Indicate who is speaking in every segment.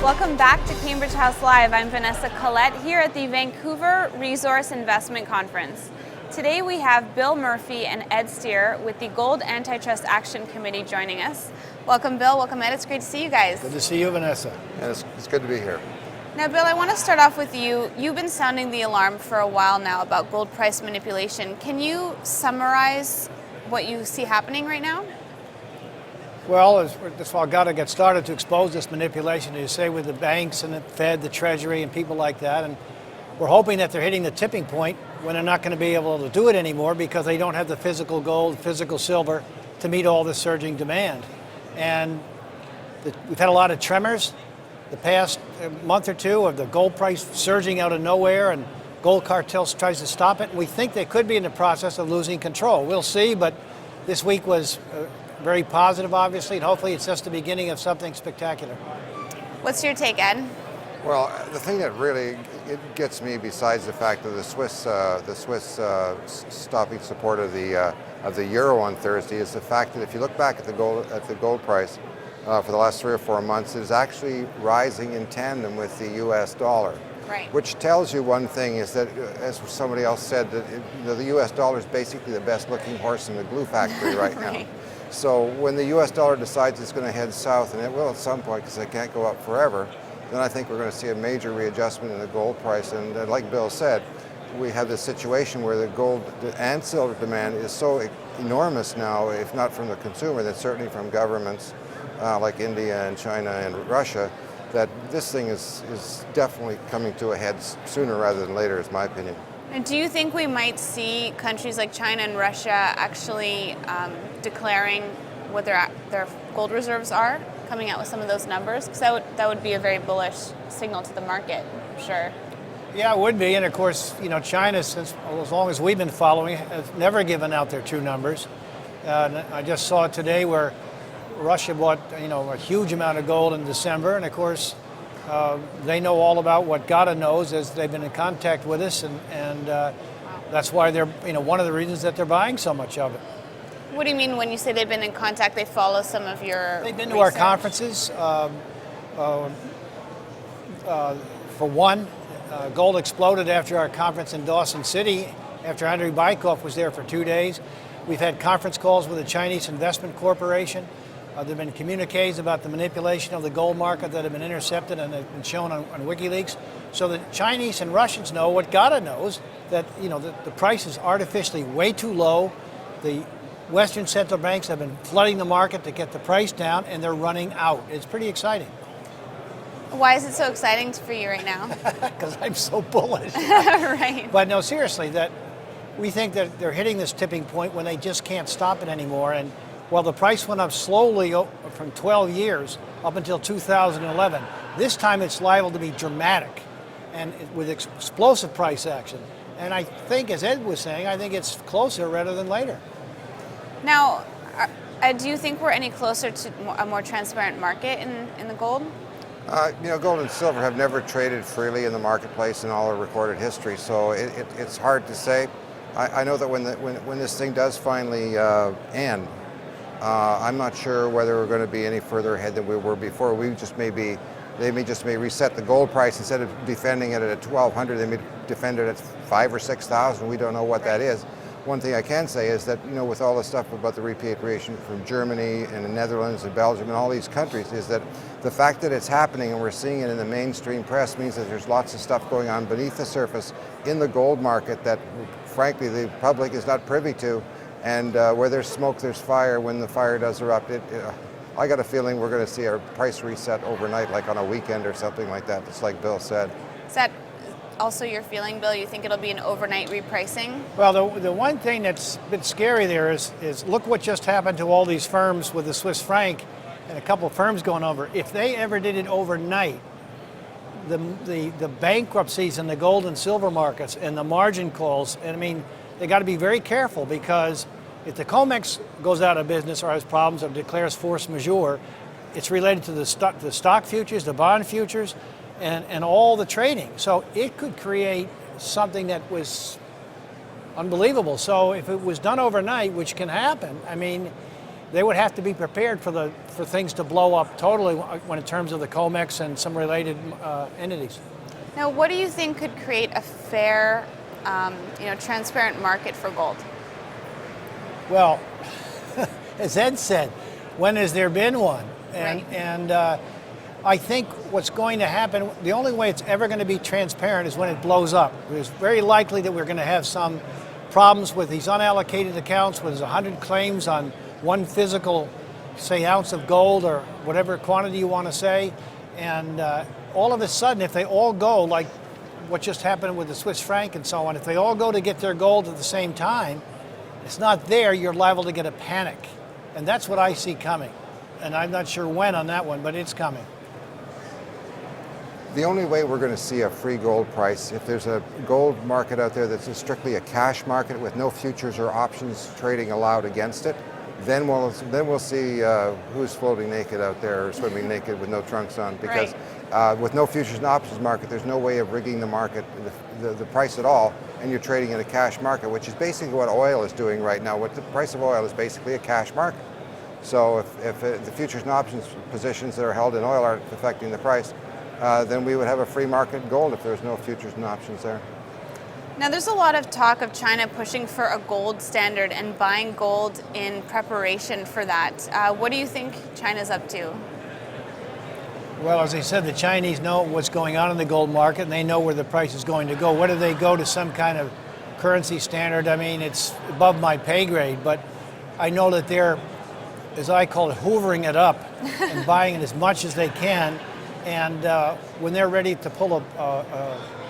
Speaker 1: Welcome back to Cambridge House Live. I'm Vanessa Collette here at the Vancouver Resource Investment Conference. Today we have Bill Murphy and Ed Steer with the Gold Antitrust Action Committee joining us. Welcome Bill, welcome Ed, it's great to see you guys.
Speaker 2: Good to see you, Vanessa.
Speaker 3: Yeah, it's good to be here.
Speaker 1: Now Bill, I want to start off with you. You've been sounding the alarm for a while now about gold price manipulation. Can you summarize what you see happening right now?
Speaker 2: Well, that's why GATA got started to expose this manipulation, as you say, with the banks and the Fed, the Treasury, and people like that. And we're hoping that they're hitting the tipping point when they're not going to be able to do it anymore because they don't have the physical gold, physical silver to meet all the surging demand. And we've had a lot of tremors the past month or two of the gold price surging out of nowhere, and gold cartels tries to stop it. And we think they could be in the process of losing control. We'll see, but this week was very positive, obviously, and hopefully it's just the beginning of something spectacular.
Speaker 1: What's your take, Ed?
Speaker 3: Well, the thing that really gets me, besides the fact of the Swiss stopping support of the euro on Thursday, is the fact that if you look back at the gold price for the last 3 or 4 months, it is actually rising in tandem with the U.S. dollar.
Speaker 1: Right.
Speaker 3: Which tells you one thing is that, as somebody else said, that the U.S. dollar is basically the best-looking horse in the glue factory right now.
Speaker 1: Right.
Speaker 3: So when the U.S. dollar decides it's going to head south, and it will at some point because it can't go up forever, then I think we're going to see a major readjustment in the gold price. And like Bill said, we have this situation where the gold and silver demand is so enormous now, if not from the consumer, then certainly from governments like India and China and Russia, that this thing is definitely coming to a head sooner rather than later, is my opinion.
Speaker 1: And do you think we might see countries like China and Russia actually declaring what their gold reserves are, coming out with some of those numbers? Because that would be a very bullish signal to the market, I'm sure.
Speaker 2: Yeah, it would be. And of course, China, since as long as we've been following, has never given out their true numbers. I just saw it today where Russia bought a huge amount of gold in December, and of course they know all about what GATA knows, as they've been in contact with us, and that's why they're one of the reasons that they're buying so much of it.
Speaker 1: What do you mean when you say they've been in contact? They follow some of your
Speaker 2: They've been
Speaker 1: research?
Speaker 2: to our conferences. For one, gold exploded after our conference in Dawson City, after Andrei Bykov was there for 2 days. We've had conference calls with the Chinese Investment Corporation. There have been communiques about the manipulation of the gold market that have been intercepted and have been shown on WikiLeaks. So the Chinese and Russians know what GATA knows, that the price is artificially way too low. The Western central banks have been flooding the market to get the price down, and they're running out. It's pretty exciting.
Speaker 1: Why is it so exciting for you right now?
Speaker 2: Because I'm so bullish.
Speaker 1: Right.
Speaker 2: But no, seriously, that we think that they're hitting this tipping point when they just can't stop it anymore. And while the price went up slowly from 12 years up until 2011, this time it's liable to be dramatic and with explosive price action. And I think, as Ed was saying, I think it's closer rather than later.
Speaker 1: Now, do you think we're any closer to a more transparent market in the gold?
Speaker 3: Gold and silver have never traded freely in the marketplace in all of recorded history, so it's hard to say. I know that when this thing does finally end, I'm not sure whether we're going to be any further ahead than we were before. They may reset the gold price. Instead of defending it at 1,200, they may defend it at 5,000 or 6,000. We don't know what that is. One thing I can say is that, with all the stuff about the repatriation from Germany and the Netherlands and Belgium and all these countries, is that the fact that it's happening and we're seeing it in the mainstream press means that there's lots of stuff going on beneath the surface in the gold market that, frankly, the public is not privy to. And where there's smoke, there's fire. When the fire does erupt, I got a feeling we're going to see our price reset overnight, like on a weekend or something like that, just like Bill said.
Speaker 1: Is that also your feeling, Bill? You think it'll be an overnight repricing?
Speaker 2: Well, the one thing that's a bit scary there is look what just happened to all these firms with the Swiss franc and a couple of firms going over. If they ever did it overnight, the bankruptcies in the gold and silver markets and the margin calls, and I mean, they got to be very careful, because if the COMEX goes out of business or has problems or declares force majeure, it's related to the stock futures, the bond futures, and all the trading. So it could create something that was unbelievable. So if it was done overnight, which can happen, I mean, they would have to be prepared for things to blow up totally when in terms of the COMEX and some related entities.
Speaker 1: Now, what do you think could create a fair, transparent market for gold?
Speaker 2: Well, as Ed said, when has there been one? And I think what's going to happen, the only way it's ever going to be transparent is when it blows up. It's very likely that we're going to have some problems with these unallocated accounts where there's 100 claims on one physical, say, ounce of gold or whatever quantity you want to say. And all of a sudden, if they all go, like what just happened with the Swiss franc and so on, if they all go to get their gold at the same time, it's not there, you're liable to get a panic. And that's what I see coming. And I'm not sure when on that one, but it's coming.
Speaker 3: The only way we're going to see a free gold price, if there's a gold market out there that's strictly a cash market with no futures or options trading allowed against it, then we'll see who's floating naked out there or swimming naked with no trunks on. Because with no futures and options market, there's no way of rigging the market, the price at all, and you're trading in a cash market, which is basically what oil is doing right now. What the price of oil is basically a cash market. So if the futures and options positions that are held in oil aren't affecting the price, then we would have a free market in gold if there's no futures and options there.
Speaker 1: Now, there's a lot of talk of China pushing for a gold standard and buying gold in preparation for that. What do you think China's up to?
Speaker 2: Well, as I said, the Chinese know what's going on in the gold market, and they know where the price is going to go. Whether they go to some kind of currency standard, I mean, it's above my pay grade, but I know that they're, as I call it, hoovering it up and buying it as much as they can. And when they're ready to pull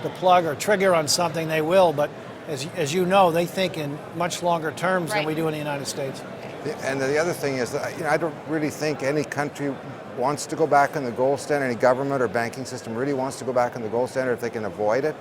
Speaker 2: the plug or trigger on something, they will. But as you know, they think in much longer terms than we do in the United States.
Speaker 3: And the other thing is that I don't really think any country wants to go back on the gold standard. Any government or banking system really wants to go back on the gold standard if they can avoid it.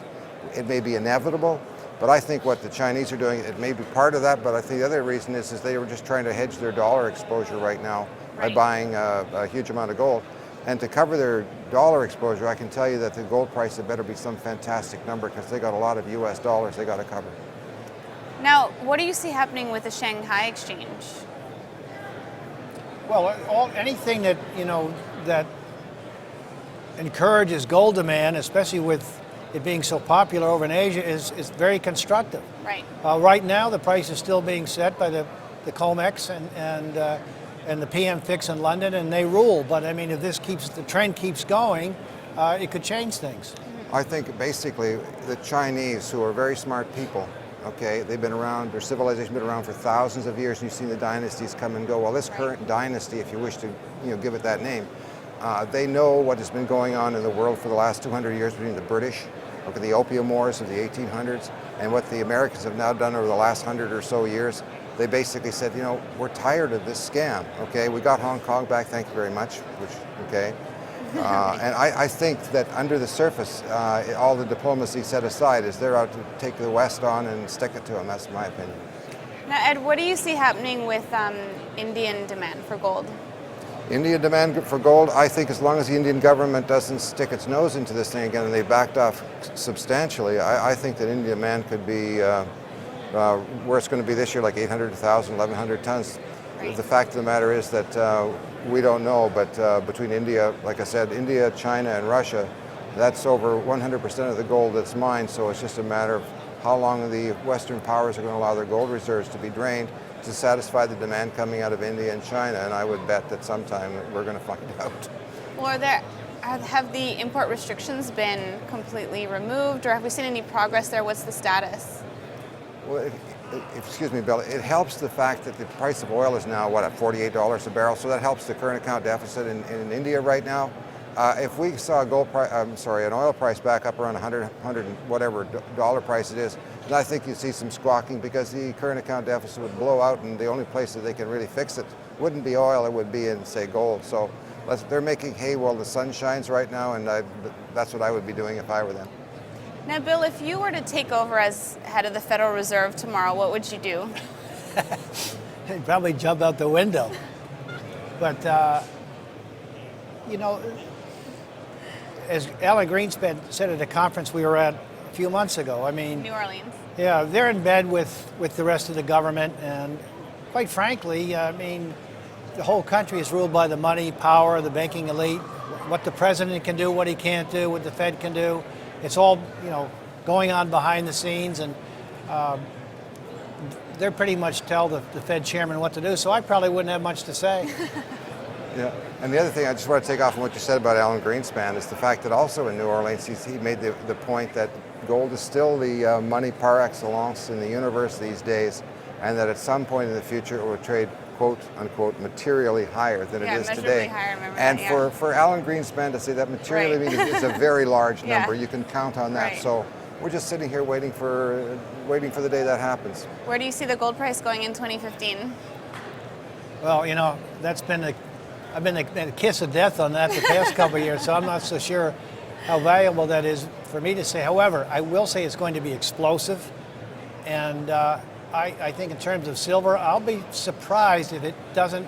Speaker 3: It may be inevitable. But I think what the Chinese are doing, it may be part of that, but I think the other reason is they were just trying to hedge their dollar exposure right now by buying a huge amount of gold. And to cover their dollar exposure, I can tell you that the gold price had better be some fantastic number because they got a lot of US dollars they got to cover.
Speaker 1: Now, what do you see happening with the Shanghai exchange?
Speaker 2: Well, anything that, that encourages gold demand, especially with it being so popular over in Asia, is very constructive.
Speaker 1: Right.
Speaker 2: Right now, the price is still being set by the COMEX and the PM fix in London, and they rule. But I mean, if the trend keeps going, it could change things.
Speaker 3: I think basically the Chinese, who are very smart people, okay, they've been around, their civilization's been around for thousands of years, and you've seen the dynasties come and go. Well, this current dynasty, if you wish to give it that name, they know what has been going on in the world for the last 200 years between the British, look at the Opium Wars of the 1800s, and what the Americans have now done over the last 100 or so years. They basically said, we're tired of this scam, okay? We got Hong Kong back, thank you very much, okay? And I think that under the surface, all the diplomacy set aside is they're out to take the West on and stick it to them. That's my opinion.
Speaker 1: Now, Ed, what do you see happening with Indian demand for gold?
Speaker 3: Indian demand for gold, I think as long as the Indian government doesn't stick its nose into this thing again and they backed off substantially, I think that Indian demand could be where it's going to be this year, like 800, 1,000, 1,100 tons. Right. The fact of the matter is that we don't know, but between India, like I said, India, China, and Russia, that's over 100% of the gold that's mined, so it's just a matter of how long the Western powers are going to allow their gold reserves to be drained to satisfy the demand coming out of India and China, and I would bet that sometime we're going to find out.
Speaker 1: Well, have the import restrictions been completely removed, or have we seen any progress there? What's the status?
Speaker 3: Well, excuse me, Bill, it helps the fact that the price of oil is now, at $48 a barrel, so that helps the current account deficit in India right now. If we saw an oil price back up around 100 and whatever dollar price it is, then I think you'd see some squawking because the current account deficit would blow out, and the only place that they can really fix it wouldn't be oil, it would be in, say, gold. So they're making hay while the sun shines right now, and that's what I would be doing if I were them.
Speaker 1: Now, Bill, if you were to take over as head of the Federal Reserve tomorrow, what would you do?
Speaker 2: I'd probably jump out the window. But, as Alan Greenspan said at a conference we were at a few months ago, I mean...
Speaker 1: New Orleans.
Speaker 2: Yeah, they're in bed with the rest of the government, and quite frankly, I mean, the whole country is ruled by the money, power, the banking elite. What the president can do, what he can't do, what the Fed can do. It's all, going on behind the scenes, and they're pretty much tell the Fed chairman what to do. So I probably wouldn't have much to say.
Speaker 3: Yeah, and the other thing I just want to take off on what you said about Alan Greenspan is the fact that also in New Orleans he made the point that gold is still the money par excellence in the universe these days, and that at some point in the future it will trade quote unquote materially higher than it is today.
Speaker 1: Higher, remember
Speaker 3: and
Speaker 1: that, yeah.
Speaker 3: for Alan Greenspan to say that materially
Speaker 1: Right.
Speaker 3: means it's a very large
Speaker 1: Yeah.
Speaker 3: number, you can count on that.
Speaker 1: Right.
Speaker 3: So we're just sitting here waiting for the day that happens.
Speaker 1: Where do you see the gold price going in 2015?
Speaker 2: Well, I've been a kiss of death on that the past couple of years, so I'm not so sure how valuable that is for me to say. However, I will say it's going to be explosive, and I think in terms of silver, I'll be surprised if it doesn't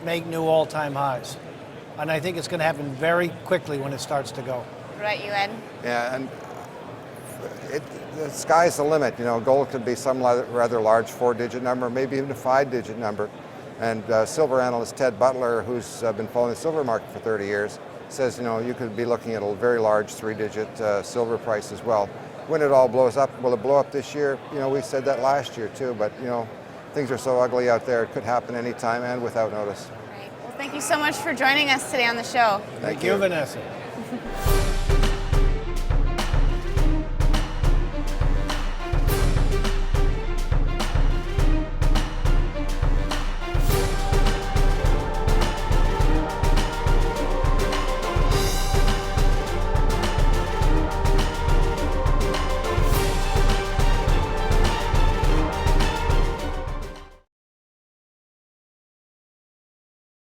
Speaker 2: make new all-time highs. And I think it's going to happen very quickly when it starts to go.
Speaker 1: What about you, Ed?
Speaker 3: Yeah, and the sky's the limit. Gold could be some rather large 4-digit number, maybe even a 5-digit number. And silver analyst Ted Butler, who's been following the silver market for 30 years, says, you could be looking at a very large 3-digit silver price as well. When it all blows up, will it blow up this year? We said that last year too, but things are so ugly out there, it could happen anytime and without notice.
Speaker 1: Right. Well, thank you so much for joining us today on the show.
Speaker 2: Thank you, Vanessa.